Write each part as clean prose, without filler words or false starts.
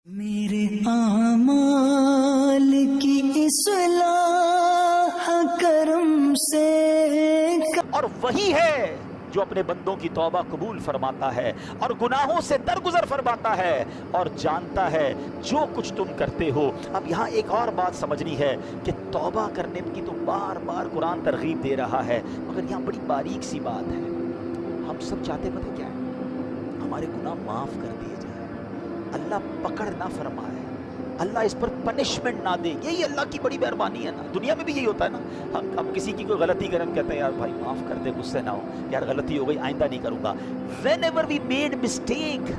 میرے اعمال کی اصلاح کرم سے اور وہی ہے جو اپنے بندوں کی توبہ قبول فرماتا ہے اور گناہوں سے درگزر فرماتا ہے اور جانتا ہے جو کچھ تم کرتے ہو۔ اب یہاں ایک اور بات سمجھنی ہے کہ توبہ کرنے کی تو بار بار قرآن ترغیب دے رہا ہے، مگر یہاں بڑی باریک سی بات ہے۔ ہم سب چاہتے پتہ کیا ہے؟ ہمارے گناہ معاف کر دیے جائیں، اللہ پکڑ نہ فرمائے، اللہ اس پر پنشمنٹ نہ دے۔ یہی اللہ کی بڑی مہربانی ہے نا۔ دنیا میں بھی یہی ہوتا ہے نا، ہم کسی کی کوئی غلطی کریں، ہم کہتے ہیں یار بھائی معاف کر دے، غصے نہ ہو، یار غلطی ہو گئی آئندہ نہیں کروں گا۔ whenever we made mistake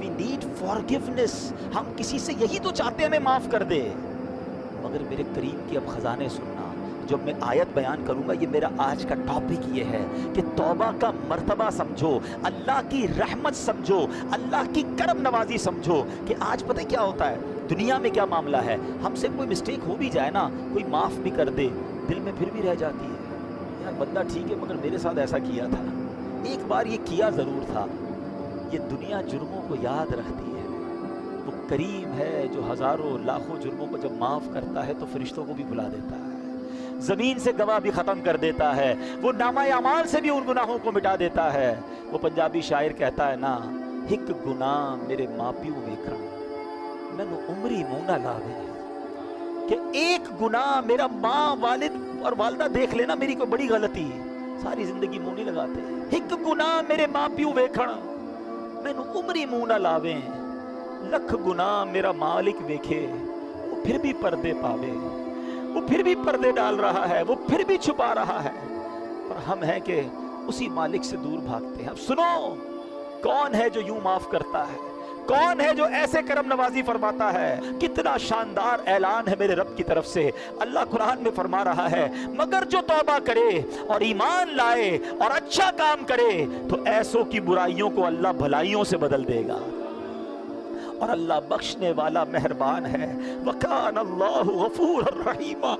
we need forgiveness۔ ہم کسی سے یہی تو چاہتے ہیں ہمیں معاف کر دے، مگر میرے کریم کی اب خزانے سننا۔ جب میں آیت بیان کروں گا، یہ میرا آج کا ٹاپک یہ ہے کہ توبہ کا مرتبہ سمجھو، اللہ کی رحمت سمجھو، اللہ کی کرم نوازی سمجھو۔ کہ آج پتہ کیا ہوتا ہے دنیا میں، کیا معاملہ ہے، ہم سے کوئی مسٹیک ہو بھی جائے نا، کوئی معاف بھی کر دے، دل میں پھر بھی رہ جاتی ہے، یار بندہ ٹھیک ہے مگر میرے ساتھ ایسا کیا تھا، ایک بار یہ کیا ضرور تھا۔ یہ دنیا جرموں کو یاد رکھتی ہے، وہ کریم ہے جو ہزاروں لاکھوں جرموں کو جب معاف کرتا ہے تو فرشتوں کو بھی بلا دیتا ہے، زمین سے گواہ بھی ختم کر دیتا ہے، وہ نامہ اعمال سے بھی ان گناہوں کو مٹا دیتا ہے۔ وہ پنجابی شاعر کہتا ہے نا، ایک گناہ میرے ماں پیو ویکھن مینوں عمری منہ نہ لاوے۔ کہ ایک گناہ میرا ماں والد اور والدہ دیکھ لینا میری کوئی بڑی غلطی، ساری زندگی منہ نہیں لگاتے۔ ایک گناہ میرے ماں پیو ویکھن مینوں عمری منہ نہ لاوے، لکھ گناہ میرا مالک ویکھے وہ پھر بھی پردے پاوے۔ وہ پھر بھی پردے ڈال رہا ہے، وہ پھر بھی چھپا رہا ہے، اور ہم ہیں کہ اسی مالک سے دور بھاگتے ہیں۔ اب سنو، کون ہے جو یوں معاف کرتا ہے؟ کون ہے جو ایسے کرم نوازی فرماتا ہے؟ کتنا شاندار اعلان ہے میرے رب کی طرف سے۔ اللہ قرآن میں فرما رہا ہے، مگر جو توبہ کرے اور ایمان لائے اور اچھا کام کرے تو ایسوں کی برائیوں کو اللہ بھلائیوں سے بدل دے گا، اور اللہ بخشنے والا مہربان ہے۔ وَكَانَ اللَّهُ غَفُورًا رَحِيمًا۔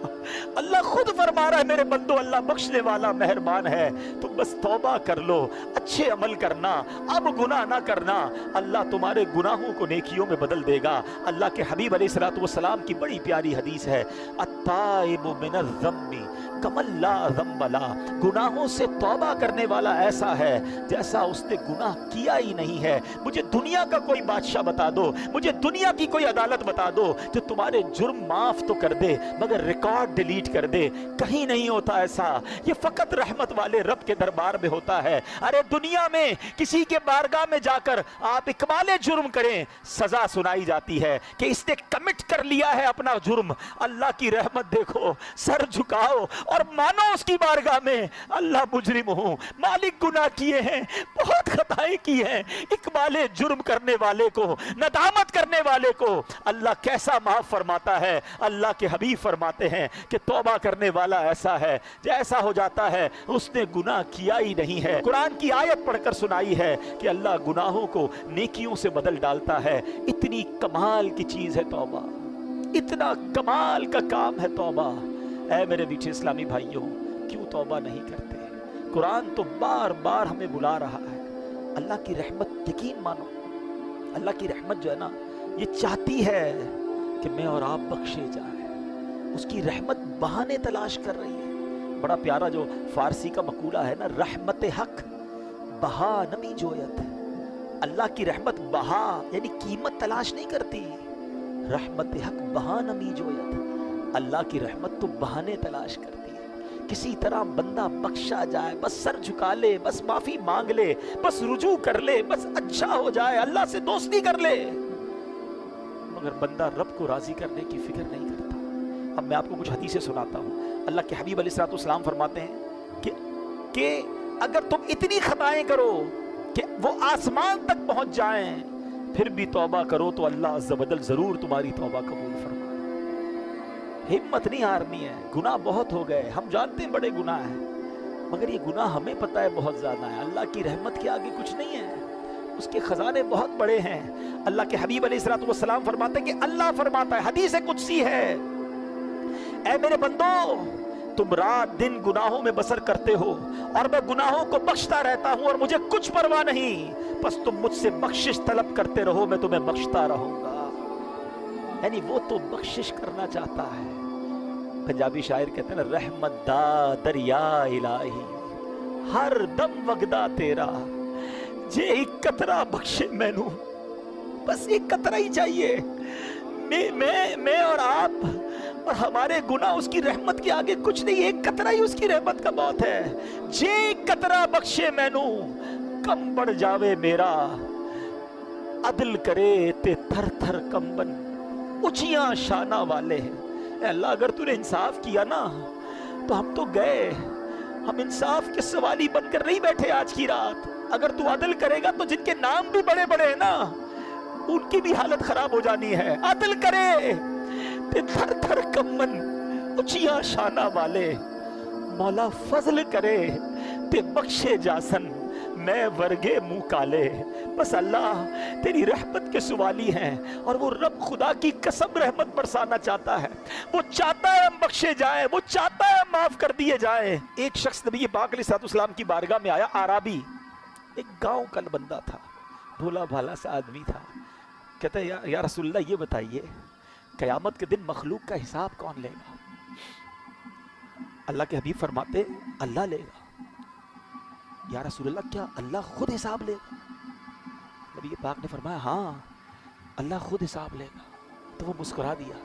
اللہ خود فرما رہا ہے میرے بندو، اللہ بخشنے والا مہربان ہے، تم بس توبہ کر لو، اچھے عمل کرنا، اب گناہ نہ کرنا، اللہ تمہارے گناہوں کو نیکیوں میں بدل دے گا۔ اللہ کے حبیب علیہ السلام کی بڑی پیاری حدیث ہے، التائب من الذنب کمن لا ذنب لہ۔ گناہوں سے توبہ کرنے والا ایسا ہے جیسا اس نے گناہ کیا ہی نہیں ہے۔ مجھے دنیا کا کوئی بادشاہ بتا دو، مجھے دنیا کی کوئی عدالت بتا دو جو تمہارے جرم معاف تو کر دے مگر ریکارڈ ڈیلیٹ کر دے، کہیں نہیں ہوتا ایسا۔ یہ فقط رحمت والے رب کے دربار میں ہوتا ہے۔ ارے دنیا میں کسی کے بارگاہ میں جا کر آپ اقبال جرم کریں، سزا سنائی جاتی ہے کہ اس نے کمٹ کر لیا ہے اپنا جرم۔ اللہ کی رحمت دیکھو، سر جھکاؤ اور مانو اس کی بارگاہ میں، اللہ مجرم ہوں، مالک گناہ کیے ہیں، بہت خطائیں کی ہیں۔ اقبال جرم کرنے والے کو، ندامت کرنے والے کو اللہ کیسا معاف فرماتا ہے۔ اللہ کے حبیب فرماتے ہیں کہ توبہ کرنے والا ایسا ہے جیسا ہو جاتا ہے اس نے گناہ کیا ہی نہیں ہے۔ قرآن کی آیت پڑھ کر سنائی ہے کہ اللہ گناہوں کو نیکیوں سے بدل ڈالتا ہے۔ اتنی کمال کی چیز ہے توبہ، اتنا کمال کا کام ہے توبہ۔ اے میرے میٹھے اسلامی بھائیوں، کیوں توبہ نہیں کرتے؟ قرآن تو بار بار ہمیں بلا رہا ہے۔ اللہ کی رحمت یقین مانو، اللہ کی رحمت جو ہے نا، یہ چاہتی ہے کہ میں اور آپ بخشے جائیں۔ اس کی رحمت بہانے تلاش کر رہی ہے۔ بڑا پیارا جو فارسی کا مقولہ ہے نا، رحمت حق بہا نمی جویت۔ اللہ کی رحمت بہا یعنی قیمت تلاش نہیں کرتی، رحمت حق بہا نمی جویت۔ اللہ کی رحمت تو بہانے تلاش کرتی ہے، کسی طرح بندہ بخشا جائے، بس سر جھکا لے، بس معافی مانگ لے، بس رجوع کر لے، بس اچھا ہو جائے، اللہ سے دوستی کر لے، مگر بندہ رب کو راضی کرنے کی فکر نہیں کرتا۔ اب میں آپ کو کچھ حدیثیں سناتا ہوں۔ اللہ کے حبیب علیہ السلام فرماتے ہیں کہ اگر تم اتنی خطائیں کرو کہ وہ آسمان تک پہنچ جائیں پھر بھی توبہ کرو تو اللہ عز و جل ضرور تمہاری توبہ قبول فرمائے۔ ہمت نہیں ہارنی ہے، گناہ بہت ہو گئے، ہم جانتے ہیں بڑے گناہ ہیں، مگر یہ گناہ ہمیں پتہ ہے بہت زیادہ ہے۔ اللہ کی رحمت کے آگے کچھ نہیں ہے، اس کے خزانے بہت بڑے ہیں۔ اللہ کے حبیب علیہ السلام فرماتے ہیں کہ اللہ فرماتا ہے، حدیث قدسی ہے، اے میرے بندو، تم رات دن گناہوں میں بسر کرتے ہو اور میں گناہوں کو بخشتا رہتا ہوں اور مجھے کچھ پرواہ نہیں، بس تم مجھ سے بخشش طلب کرتے رہو، میں تمہیں بخشتا رہوں گا۔ یعنی وہ تو بخشش کرنا چاہتا ہے. پنجابی شاعر کہتے ہیں نا, رحمت دا دریا الہی ہر دم وگدا تیرا, جے ایک قطرہ بخشے مینوں, بس ایک قطرہ ہی چاہیے. میں اور آپ اور ہمارے گناہ اس کی رحمت کے آگے کچھ نہیں, ایک قطرہ ہی اس کی رحمت کا بہت ہے. جے ایک قطرہ بخشے مینوں, کم بڑھ جاوے میرا, عدل کرے تے تھر تھر کمبن اچیاں شانہ والے. اے اللہ اگر تو نے انصاف کیا نا تو ہم تو گئے, ہم انصاف کے سوالی بن کر نہیں بیٹھے آج کی رات. اگر تو عدل کرے گا تو جن کے نام بھی بڑے بڑے ہیں نا ان کی بھی حالت خراب ہو جانی ہے. عدل کرے تے تھر تھر کمبن اچیاں شانہ والے, مولا فضل کرے تے بخشے جاسن میں ورگے منہ کالے. بس اللہ تیری رحمت کے سوالی ہیں, اور وہ رب خدا کی قسم رحمت برسانا چاہتا ہے. وہ چاہتا ہے ہم بخشے جائیں, وہ چاہتا ہے ہم معاف کر دیے جائیں. ایک شخص نبی پاک علیہ السلام کی بارگاہ میں آیا, عربی, ایک گاؤں کا بندہ تھا, بھولا بھالا سا آدمی تھا. کہتا ہے یا رسول اللہ یہ بتائیے قیامت کے دن مخلوق کا حساب کون لے گا؟ اللہ کے حبیب فرماتے اللہ لے گا. یا رسول اللہ کیا اللہ خود حساب لے گا؟ نبی پاک نے فرمایا ہاں اللہ خود حساب لے گا. تو وہ مسکرا دیا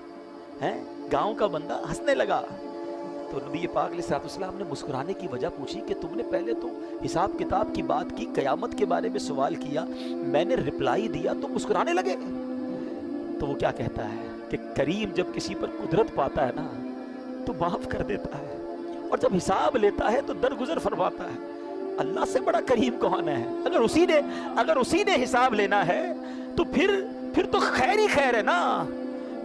ہے, گاؤں کا بندہ ہنسنے لگا. تو نبی پاک علیہ السلام نے مسکرانے کی وجہ پوچھی کہ تم نے پہلے تو حساب کتاب کی بات کی, قیامت کے بارے میں سوال کیا, میں نے رپلائی دیا تو مسکرانے لگے. تو وہ کیا کہتا ہے کہ کریم جب کسی پر قدرت پاتا ہے نا تو معاف کر دیتا ہے, اور جب حساب لیتا ہے تو درگزر فرماتا ہے. اللہ سے بڑا کریم کون ہے؟ اگر اسی نے حساب لینا ہے تو پھر تو خیر ہی خیر ہے نا.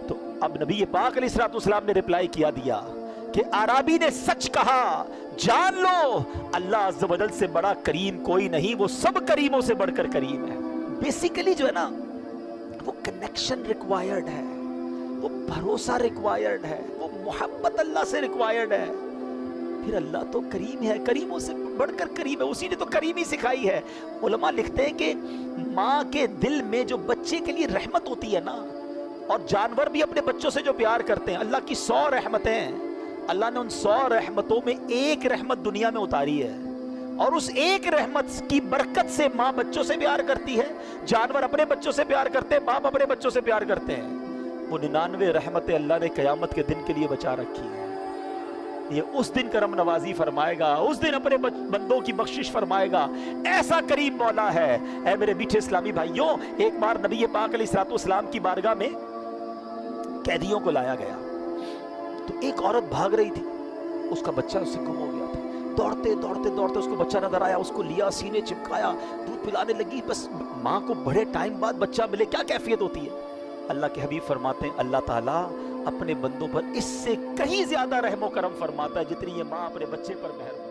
تو اب نبی پاک علیہ السلام نے رپلائی کیا دیا کہ عربی نے سچ کہا, جان لو اللہ عز و جل سے بڑا کریم کوئی نہیں, وہ سب کریموں سے بڑھ کر کریم ہے. بیسیکلی جو ہے نا وہ کنیکشن ریکوائرڈ ہے, وہ بھروسہ ریکوائرڈ ہے, وہ محبت اللہ سے ریکوائرڈ ہے. پھر اللہ تو کریم ہے, کریموں سے بڑھ کر کریم ہے, اسی نے تو کریمی سکھائی ہے. علماء لکھتے ہیں کہ ماں کے دل میں جو بچے کے لیے رحمت ہوتی ہے نا, اور جانور بھی اپنے بچوں سے جو پیار کرتے ہیں, اللہ کی 100 رحمتیں ہیں, اللہ نے ان 100 رحمتوں میں ایک رحمت دنیا میں اتاری ہے, اور اس ایک رحمت کی برکت سے ماں بچوں سے پیار کرتی ہے, جانور اپنے بچوں سے پیار کرتے ہیں, باپ اپنے بچوں سے پیار کرتے ہیں. وہ 99 رحمتیں اللہ نے قیامت کے دن کے لیے بچا رکھی ہیں. یہ اس دن کرم نوازی فرمائے گا, اس دن اپنے بندوں کی بخشش فرمائے گا. ایسا کریم مولا ہے. اے میرے میٹھے اسلامی بھائیوں, ایک بار نبی پاک علیہ السلام کی بارگاہ میں قیدیوں کو لایا گیا, تو ایک عورت بھاگ رہی تھی, اس کا بچہ اس سے گم ہو گیا تھا. دوڑتے اس کو بچہ نظر آیا, اس کو لیا, سینے چپکایا, دودھ پلانے لگی. بس ماں کو بڑے ٹائم بعد بچہ ملے, کیا کیفیت ہوتی ہے. اللہ کے حبیب فرماتے ہیں اللہ تعالیٰ اپنے بندوں پر اس سے کہیں زیادہ رحم و کرم فرماتا ہے جتنی یہ ماں اپنے بچے پر مہر